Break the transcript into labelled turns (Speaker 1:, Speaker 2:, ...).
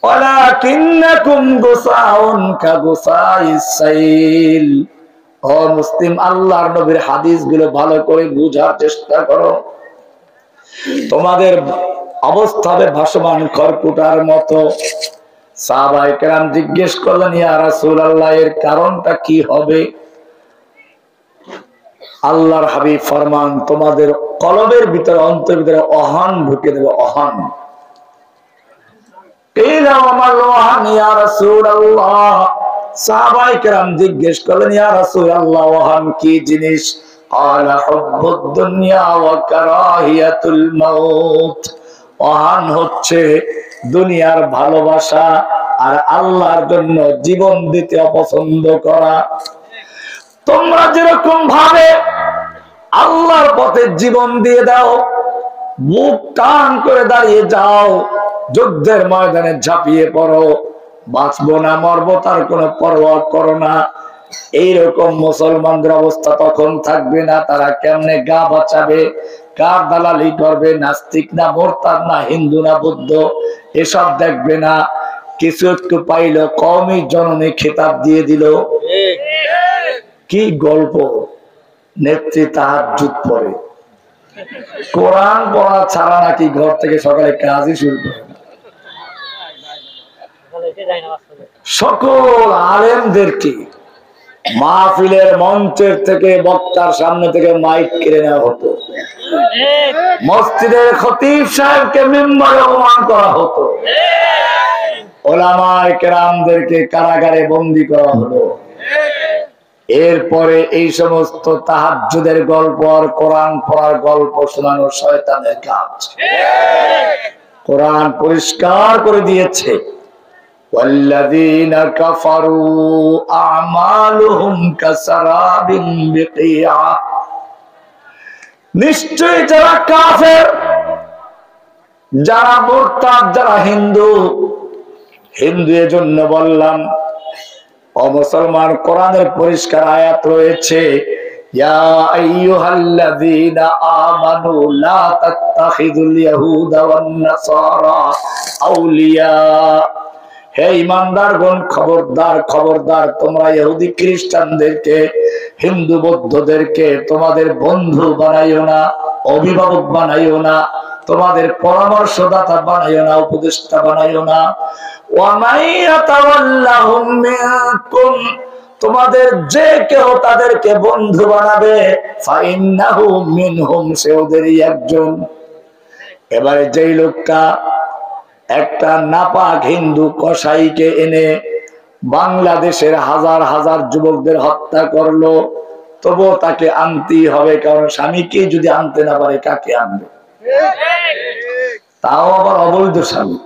Speaker 1: ওয়ালাকিন্নাকুম গুসাউন কাগুসাইস সাইল। ও মুসলিম, আল্লাহর নবীর হাদিসগুলো ভালো করে বুঝার চেষ্টা করো। তোমাদের অবস্থা হবে ভাসমান খড়কুটার মতো। সাহাবায়ে কেরাম জিজ্ঞেস করলেন, ইয়া রাসূলুল্লাহ, এর কারণটা কি হবে? আল্লাহর হাবিব ফরমান, তোমাদের কলবের ভিতরে, অন্তরের ভিতরে অহন ঢুকে দেবে। অহন। ইয়া রাসূলুল্লাহ, সাহাবায়ে কেরাম জিজ্ঞেস করলেন, ইয়া রাসূলুল্লাহ, ওয়াহান কি জিনিস? ক্বালা হুব্বুদ দুনিয়া ওয়া কারাহিয়াতুল মাউত। ওয়াহান হচ্ছে দুনিয়ার ভালোবাসা আর আল্লাহর জন্য জীবন দিতে অপছন্দ করা। তোমরা যেরকম ভাবে আল্লাহর পথে জীবন দিয়ে দাও, মুখ টান করে দাঁড়িয়ে যাও, যুদ্ধের ময়দানে ঝাঁপিয়ে পড়ো, বাঁচবো না মরবো তার কোনো পরোয়া করো না, এইরকম মুসলমানদের অবস্থা তখন থাকবে না। তারা কেমনে গা বাঁচাবে, কার দালালি করবে, নাস্তিক না মোরতাদ না হিন্দু না বৌদ্ধ, এসব দেখবে না। কিছু একটু পাইলো, কওমি জননী খেতাব দিয়ে দিল। কি গল্প! নেত্রী তাহাজ্জুদ পড়ে, কোরআন পড়া ছাড়া নাকি ঘর থেকে সকালে কাজই শুরু করে। সকল আলেমদেরকে মাহফিলের মঞ্চের থেকে, বক্তার সামনে থেকে মাইক কেড়ে নেওয়া হতো। মসজিদের খতিব সাহেবকে মিম্বরে অপমান করা হতো। ওলামায়ে কেরামদেরকে কারাগারে বন্দী করা হলো। এরপরে এই সমস্ত তাহাজ্জুদের গল্প আর কোরআন পড়ার গল্প শোনানো শয়তানের কাজ। কোরআন পরিষ্কার করে দিয়েছে, ওয়াল্লাযীনা কাফারু আমালুহুম কাসারাবিন বিকিআ। নিশ্চয়ই যারা কাফের, যারা মুরতাদ, যারা হিন্দু এজন্য বললাম ও মুসলমান, কোরআনের পরিষ্কার আয়াত রয়েছে, ইয়া আইয়ুহাল্লাযীনা আমানু লা তাত্তাখিযুল ইয়াহুদা ওয়ান নাসারা আউলিয়া। হে ঈমানদারগণ, খবরদার খবরদার, তোমরা ইহুদি খ্রিস্টানদেরকে, হিন্দু বৌদ্ধদেরকে তোমাদের বন্ধু বানাইও না, অভিভাবক বানাইও না, তোমাদের পরামর্শদাতা বানাইও না, উপদেষ্টা বানাইও না। ওয়া মাইয়াতাওয়াল্লাহুম মিনকুম, তোমাদের যে কেউ তাদেরকে বন্ধু বানাবে, ফাইন্নাহু মিনহুম, সে ওদেরই একজন। এবারে যেই লোকটা একটা নাপাক হিন্দু কসাইকে এনে বাংলাদেশের হাজার হাজার যুবকদের হত্যা করলো, তবুও তাকে আনতেই হবে, কারণ স্বামীকে যদি আনতে না পারে কাকে আনবে? তাও আবার অবৈধ স্বামী।